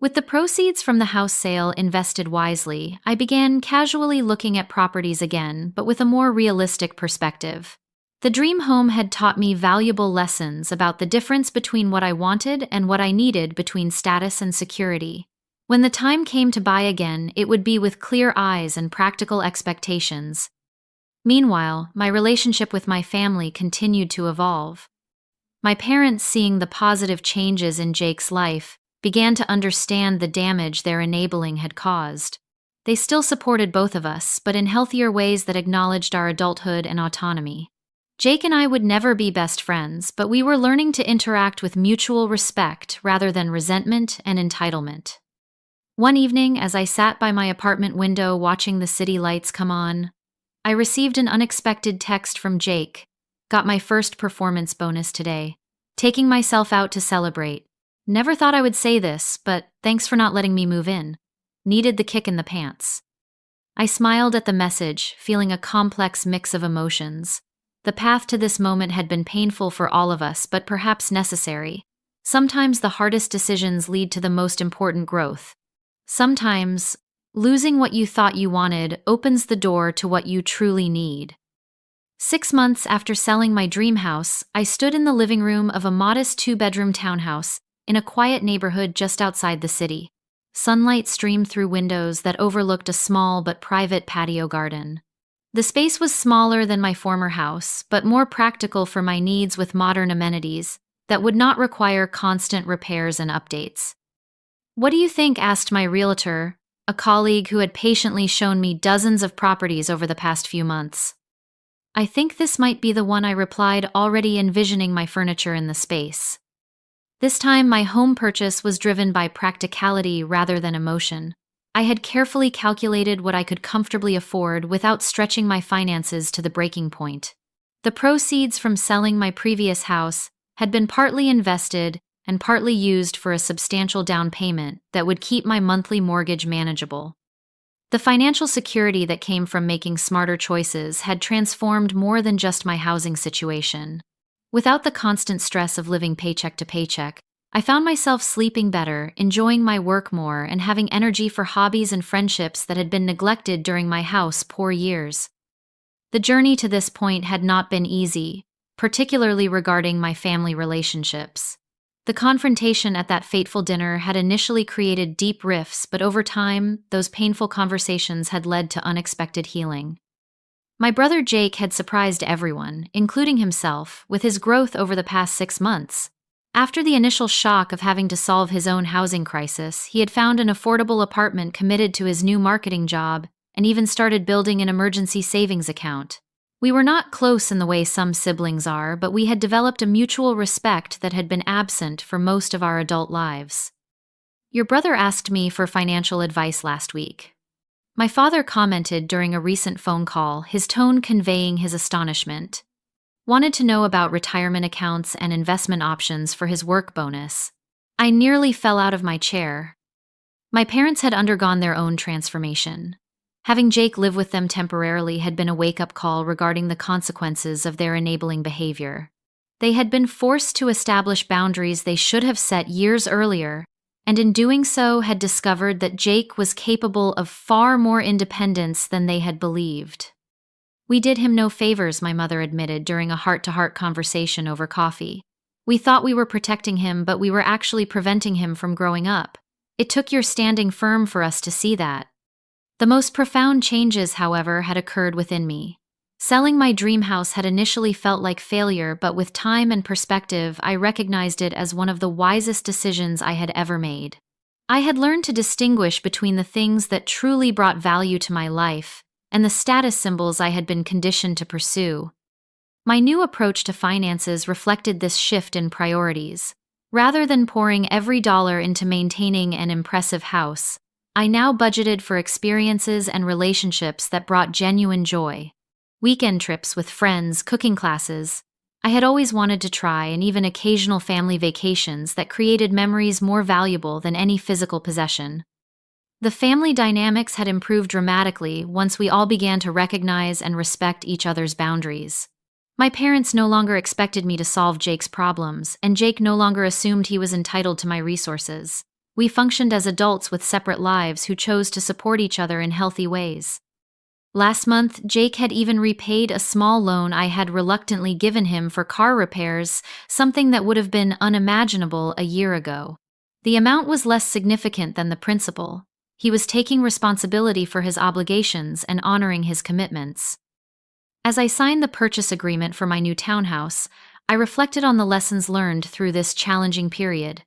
With the proceeds from the house sale invested wisely, I began casually looking at properties again, but with a more realistic perspective. The dream home had taught me valuable lessons about the difference between what I wanted and what I needed, between status and security. When the time came to buy again, it would be with clear eyes and practical expectations. Meanwhile, my relationship with my family continued to evolve. My parents, seeing the positive changes in Jake's life, began to understand the damage their enabling had caused. They still supported both of us, but in healthier ways that acknowledged our adulthood and autonomy. Jake and I would never be best friends, but we were learning to interact with mutual respect rather than resentment and entitlement. One evening, as I sat by my apartment window watching the city lights come on, I received an unexpected text from Jake. "Got my first performance bonus today. Taking myself out to celebrate. Never thought I would say this, but thanks for not letting me move in. Needed the kick in the pants." I smiled at the message, feeling a complex mix of emotions. The path to this moment had been painful for all of us, but perhaps necessary. Sometimes the hardest decisions lead to the most important growth. Sometimes, losing what you thought you wanted opens the door to what you truly need. 6 months after selling my dream house, I stood in the living room of a modest 2-bedroom townhouse in a quiet neighborhood just outside the city. Sunlight streamed through windows that overlooked a small but private patio garden. The space was smaller than my former house, but more practical for my needs, with modern amenities that would not require constant repairs and updates. "What do you think?" asked my realtor, a colleague who had patiently shown me dozens of properties over the past few months. "I think this might be the one," I replied, already envisioning my furniture in the space. This time, my home purchase was driven by practicality rather than emotion. I had carefully calculated what I could comfortably afford without stretching my finances to the breaking point. The proceeds from selling my previous house had been partly invested and partly used for a substantial down payment that would keep my monthly mortgage manageable. The financial security that came from making smarter choices had transformed more than just my housing situation. Without the constant stress of living paycheck to paycheck, I found myself sleeping better, enjoying my work more, and having energy for hobbies and friendships that had been neglected during my house poor years. The journey to this point had not been easy, particularly regarding my family relationships. The confrontation at that fateful dinner had initially created deep rifts, but over time, those painful conversations had led to unexpected healing. My brother Jake had surprised everyone, including himself, with his growth over the past 6 months. After the initial shock of having to solve his own housing crisis, he had found an affordable apartment, committed to his new marketing job, and even started building an emergency savings account. We were not close in the way some siblings are, but we had developed a mutual respect that had been absent for most of our adult lives. Your brother asked me for financial advice last week. My father commented during a recent phone call, his tone conveying his astonishment. Wanted to know about retirement accounts and investment options for his work bonus. I nearly fell out of my chair. My parents had undergone their own transformation. Having Jake live with them temporarily had been a wake-up call regarding the consequences of their enabling behavior. They had been forced to establish boundaries they should have set years earlier, and in doing so had discovered that Jake was capable of far more independence than they had believed. We did him no favors, my mother admitted during a heart-to-heart conversation over coffee. We thought we were protecting him, but we were actually preventing him from growing up. It took your standing firm for us to see that. The most profound changes, however, had occurred within me. Selling my dream house had initially felt like failure, but with time and perspective, I recognized it as one of the wisest decisions I had ever made. I had learned to distinguish between the things that truly brought value to my life and the status symbols I had been conditioned to pursue. My new approach to finances reflected this shift in priorities. Rather than pouring every dollar into maintaining an impressive house, I now budgeted for experiences and relationships that brought genuine joy. Weekend trips with friends, cooking classes I had always wanted to try, and even occasional family vacations that created memories more valuable than any physical possession. The family dynamics had improved dramatically once we all began to recognize and respect each other's boundaries. My parents no longer expected me to solve Jake's problems, and Jake no longer assumed he was entitled to my resources. We functioned as adults with separate lives who chose to support each other in healthy ways. Last month, Jake had even repaid a small loan I had reluctantly given him for car repairs, something that would have been unimaginable a year ago. The amount was less significant than the principal. He was taking responsibility for his obligations and honoring his commitments. As I signed the purchase agreement for my new townhouse, I reflected on the lessons learned through this challenging period.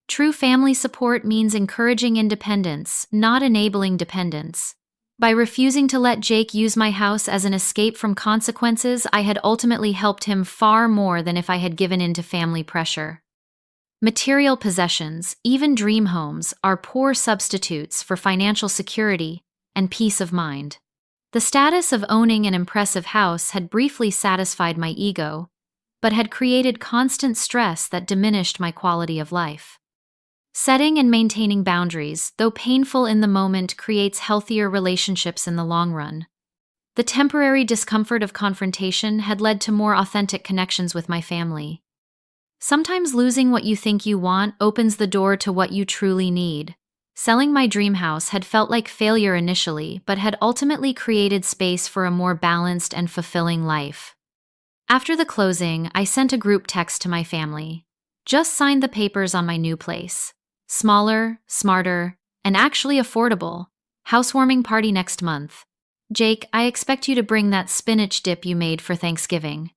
True family support means encouraging independence, not enabling dependence. By refusing to let Jake use my house as an escape from consequences, I had ultimately helped him far more than if I had given in to family pressure. Material possessions, even dream homes, are poor substitutes for financial security and peace of mind. The status of owning an impressive house had briefly satisfied my ego, but had created constant stress that diminished my quality of life. Setting and maintaining boundaries, though painful in the moment, creates healthier relationships in the long run. The temporary discomfort of confrontation had led to more authentic connections with my family. Sometimes losing what you think you want opens the door to what you truly need. Selling my dream house had felt like failure initially, but had ultimately created space for a more balanced and fulfilling life. After the closing, I sent a group text to my family. Just signed the papers on my new place. Smaller, smarter, and actually affordable. Housewarming party next month. Jake, I expect you to bring that spinach dip you made for Thanksgiving.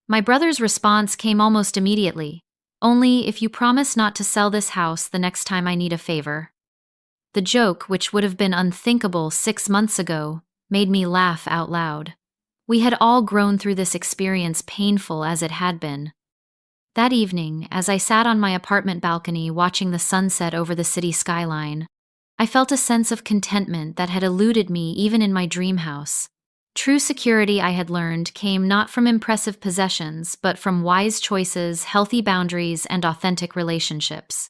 My brother's response came almost immediately. Only if you promise not to sell this house the next time I need a favor. The joke, which would have been unthinkable 6 months ago, made me laugh out loud. We had all grown through this experience, painful as it had been. That evening, as I sat on my apartment balcony watching the sunset over the city skyline, I felt a sense of contentment that had eluded me even in my dream house. True security, I had learned, came not from impressive possessions, but from wise choices, healthy boundaries, and authentic relationships.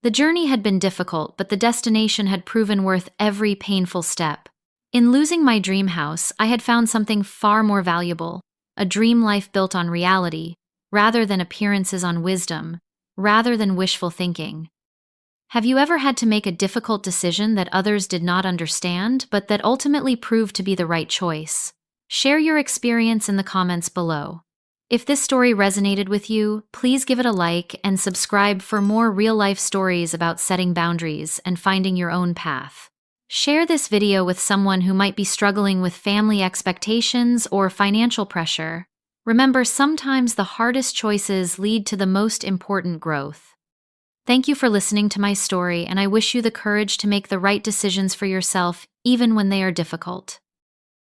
The journey had been difficult, but the destination had proven worth every painful step. In losing my dream house, I had found something far more valuable, a dream life built on reality, rather than appearances, on wisdom, rather than wishful thinking. Have you ever had to make a difficult decision that others did not understand, but that ultimately proved to be the right choice? Share your experience in the comments below. If this story resonated with you, please give it a like and subscribe for more real-life stories about setting boundaries and finding your own path. Share this video with someone who might be struggling with family expectations or financial pressure. Remember, sometimes the hardest choices lead to the most important growth. Thank you for listening to my story, and I wish you the courage to make the right decisions for yourself, even when they are difficult.